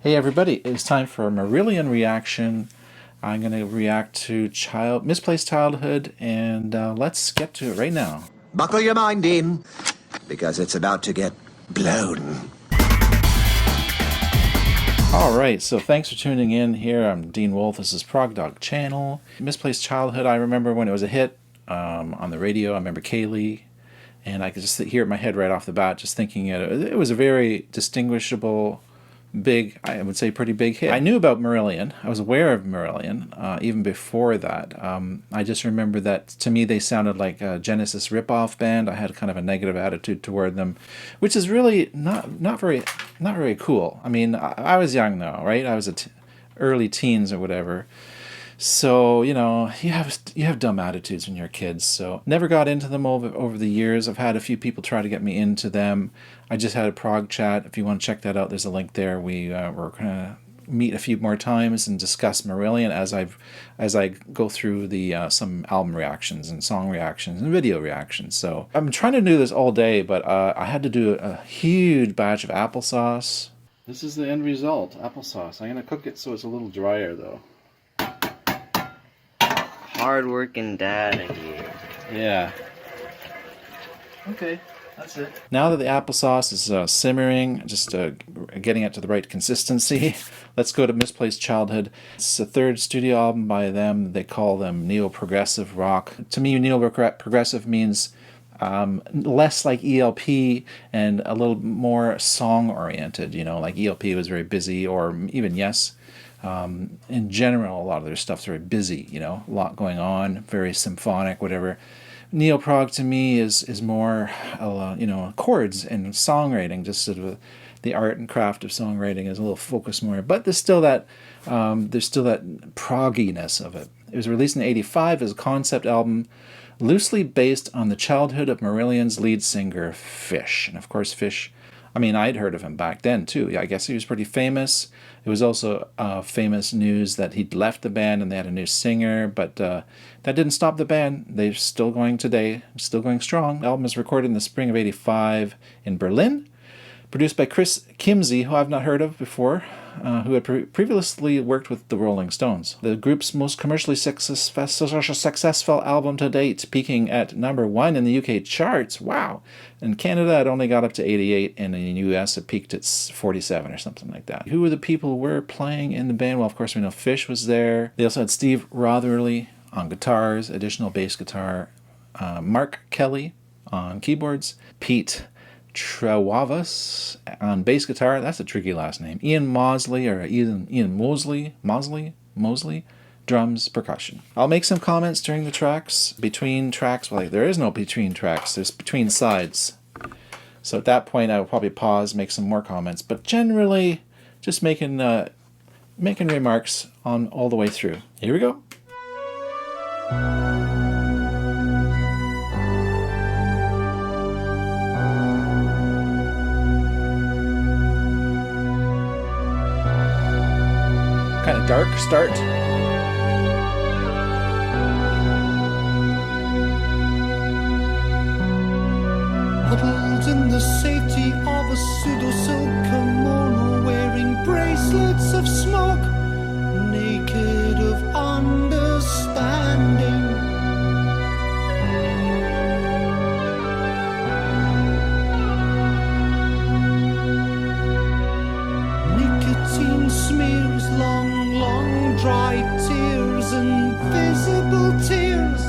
Hey everybody, it's time for a Marillion reaction. I'm going to react to Misplaced Childhood, and let's get to it right now. Buckle your mind in, because it's about to get blown. Alright, so thanks for tuning in here. I'm Dean Wolfe, this is Prog Dog Channel. Misplaced Childhood, I remember when it was a hit on the radio. I remember Kaylee, and I could just hear it in my head right off the bat, just thinking it was a very distinguishable, big, I would say pretty big hit. I knew about Marillion. I was aware of Marillion even before that. I just remember that to me they sounded like a Genesis ripoff band. I had kind of a negative attitude toward them, which is really not very cool. I mean, I was young though, right? I was early teens or whatever. So, you know, you have dumb attitudes when you're kids. So never got into them over the years. I've had a few people try to get me into them. I just had a Prog chat. If you want to check that out, there's a link there. We're going to meet a few more times and discuss Marillion as I go through the some album reactions and song reactions and video reactions. So I'm trying to do this all day, but I had to do a huge batch of applesauce. This is the end result, applesauce. I'm going to cook it so it's a little drier though. Hard-working dad in here. Yeah. Okay, that's it. Now that the applesauce is simmering, just getting it to the right consistency, let's go to Misplaced Childhood. It's the third studio album by them. They call them neo-progressive rock. To me, neo-progressive means less like ELP and a little more song-oriented. You know, like ELP was very busy, or even Yes. In general, a lot of their stuff's very busy, you know, a lot going on, very symphonic, whatever. Neo-prog to me is more, you know, chords and songwriting, just sort of the art and craft of songwriting is a little focused more. But there's still that progginess of it. It was released in '85 as a concept album, loosely based on the childhood of Marillion's lead singer, Fish. And of course, Fish, I mean, I'd heard of him back then too. Yeah, I guess he was pretty famous. It was also famous news that he'd left the band and they had a new singer, but that didn't stop the band. They're still going today, still going strong. The album was recorded in the spring of '85 in Berlin, produced by Chris Kimsey, who I've not heard of before, who had previously worked with the Rolling Stones. The group's most commercially successful album to date, peaking at #1 in the UK charts. Wow! In Canada, it only got up to 88, and in the US, it peaked at 47 or something like that. Who were the people who were playing in the band? Well, of course, we know Fish was there. They also had Steve Rotherley on guitars, additional bass guitar, Mark Kelly on keyboards, Pete Trewavas on bass guitar. That's a tricky last name. Ian Mosley, drums, percussion. I'll make some comments during the tracks, between tracks. Well, there is no between tracks, there's between sides. So at that point I will probably pause, make some more comments, but generally just making remarks on all the way through. Here we go. Kind of dark start. Huddled in the safety of a pseudo-silk kimono, wearing bracelets of smoke, naked of understanding. Nicotine smears, long dry tears, invisible tears.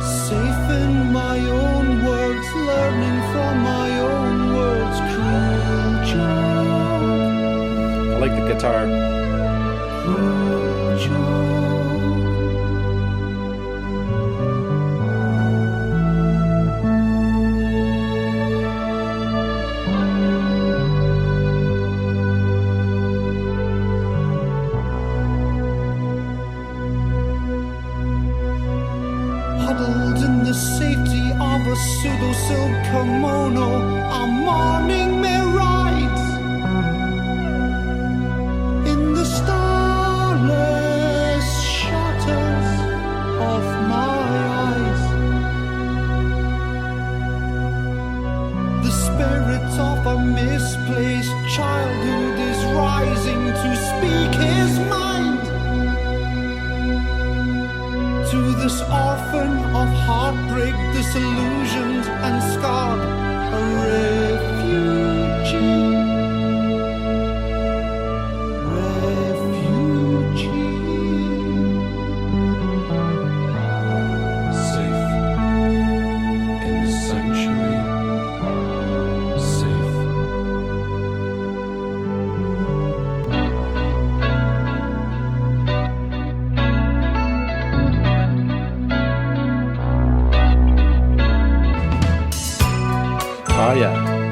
Safe in my own words, learning from my own words. Cruel joke. I like the guitar. Cruel joke. Huddled in the safety of a pseudo-silk kimono, a morning may rise in the starless shutters of my eyes. The spirit of a misplaced misplaced childhood is rising to speak his mind to this orphan of heartbreak, disillusioned and scarred, a refugee. Oh yeah.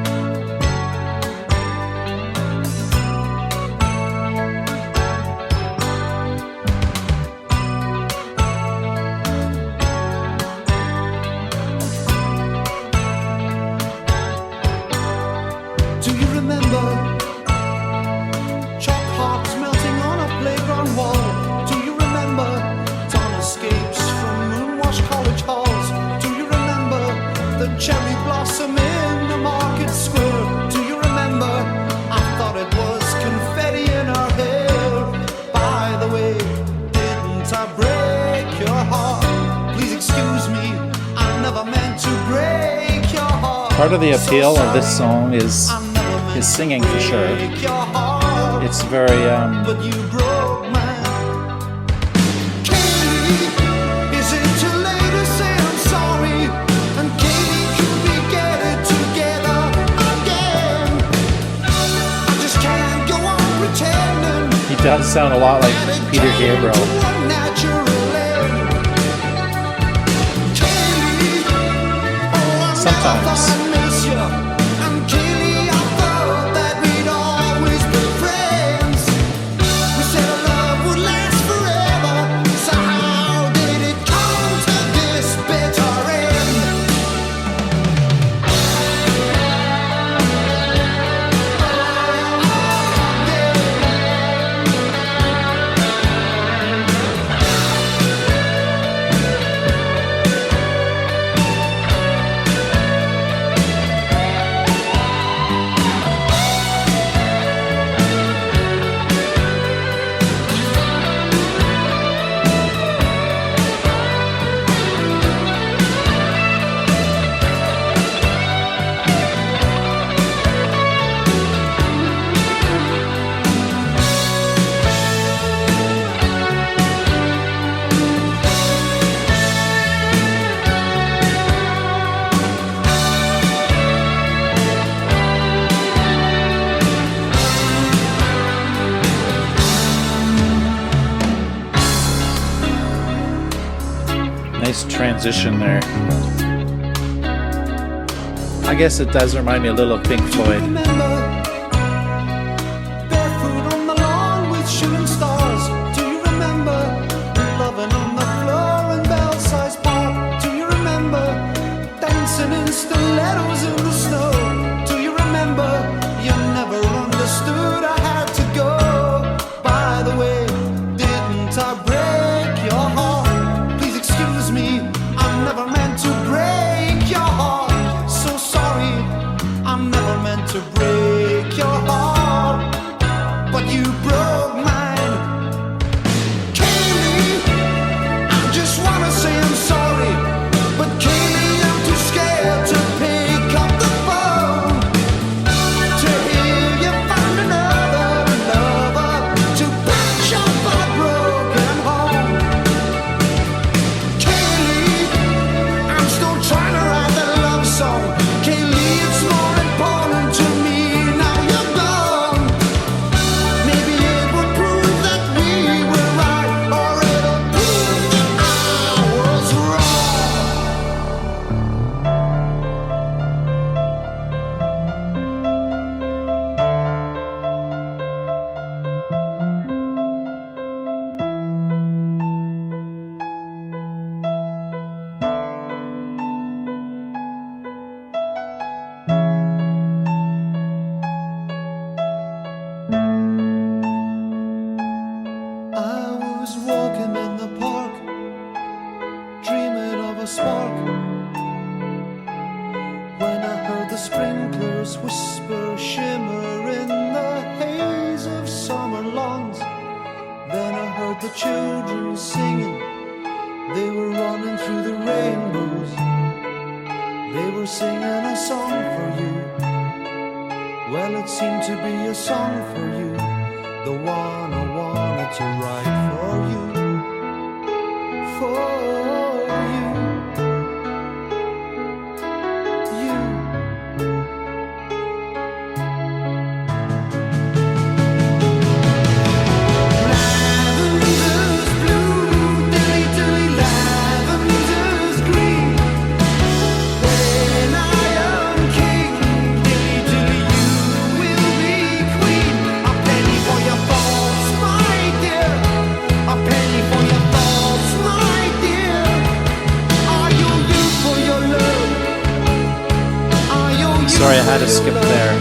Do you remember chalk hearts melting on a playground wall? Do you remember dawn escapes from moonwashed college halls? Do you remember the cherry blossom in the market square? Do you remember? I thought it was confetti in her hair. By the way, didn't I break your heart? Please excuse me, I never meant to break your heart. Part of the appeal So of this sorry, song is I never meant his to singing for sure. break your heart. It's very But you broke mine. Katie, is it too late to say I'm sorry? And Katie, could we get it together again? I just can't go on pretending he does sound a lot like that it Peter came Gabriel. to one naturally. Katie, oh, I Sometimes. never thought I'd miss you. And Katie, I thought that we'd always be friends. We said our love would last forever. So how did it come to this bitter end? Nice transition there. I guess it does remind me a little of Pink Floyd. Remember, barefoot on the lawn with shooting stars. Do you remember loving on the floor in Belsize Park? Do you remember dancing in stilettos in the snow? Do you remember you never understood I had to go? By the way, didn't I break your heart? Please excuse me, I never meant to break your heart. So sorry, I never meant to break children singing. They were running through the rainbows. They were singing a song for you. Well, it seemed to be a song for you, the one I wanted to write for you. For you. You. Lavender's blue, dilly dilly, lavender's green. When I am king, dilly dilly, you will be queen. A penny for your thoughts, my dear. A penny for your thoughts, my dear. Are you for your love? Are you Sorry, I had to skip there.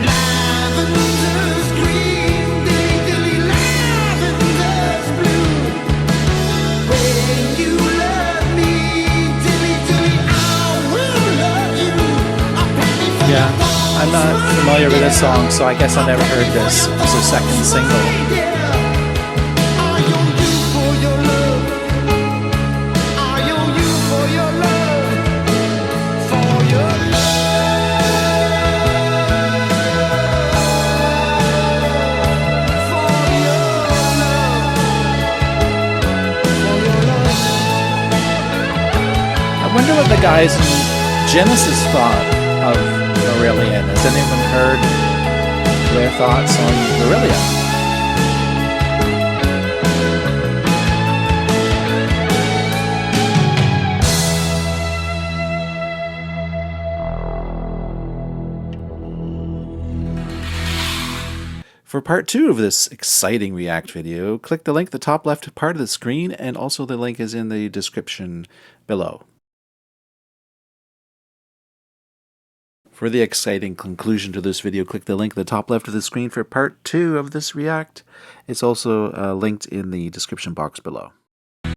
Lavender's green, dilly dilly, lavender's blue. When you love me, dilly dilly, I will love you. A penny for Yeah, your thoughts, I'm not familiar with this song, so I guess I never heard this. It was their second single. my dear. Are you for your love? Are you for your love? For your I wonder what the guys in Genesis thought of Marillion. Has anyone heard their thoughts on Marillion? For part 2 of this exciting React video, click the link at the top left part of the screen, and also the link is in the description below. For the exciting conclusion to this video, click the link at the top left of the screen for part 2 of this React. It's also linked in the description box below.